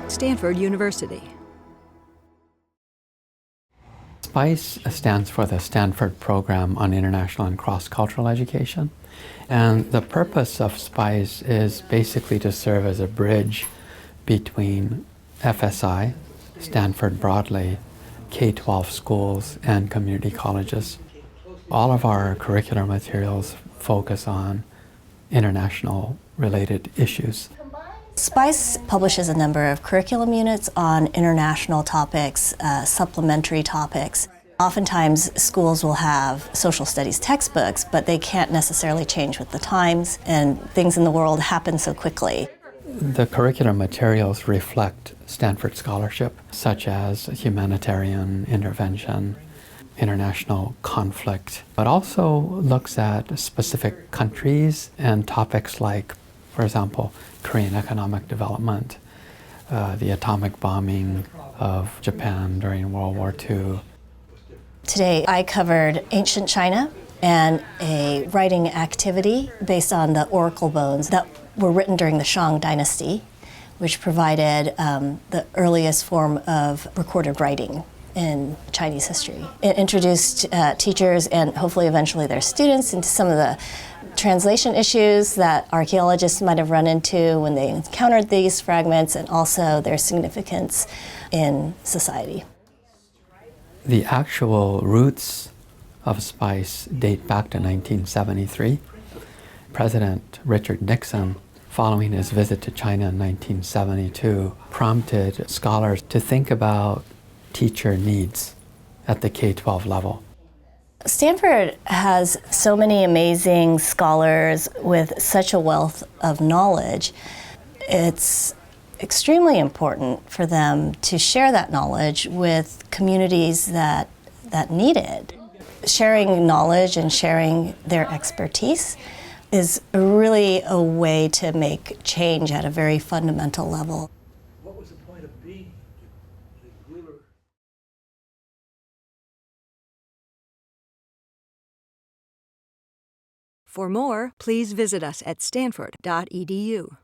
Stanford University. SPICE stands for the Stanford Program on International and Cross-Cultural Education. And the purpose of SPICE is basically to serve as a bridge between FSI, Stanford broadly, K-12 schools, and community colleges. All of our curricular materials focus on international related issues. SPICE publishes a number of curriculum units on international topics, supplementary topics. Oftentimes schools will have social studies textbooks, but they can't necessarily change with the times, and things in the world happen so quickly. The curricular materials reflect Stanford scholarship, such as humanitarian intervention, international conflict, but also looks at specific countries and topics like, for example, Korean economic development, the atomic bombing of Japan during World War II. Today I covered ancient China and a writing activity based on the oracle bones that were written during the Shang dynasty, which provided the earliest form of recorded writing in Chinese history. It introduced teachers and hopefully eventually their students into some of the translation issues that archaeologists might have run into when they encountered these fragments, and also their significance in society. The actual roots of SPICE date back to 1973. President Richard Nixon, following his visit to China in 1972, prompted scholars to think about teacher needs at the K-12 level. Stanford has so many amazing scholars with such a wealth of knowledge. It's extremely important for them to share that knowledge with communities that need it. Sharing knowledge and sharing their expertise is really a way to make change at a very fundamental level. What was the point of being the gluer? For more, please visit us at stanford.edu.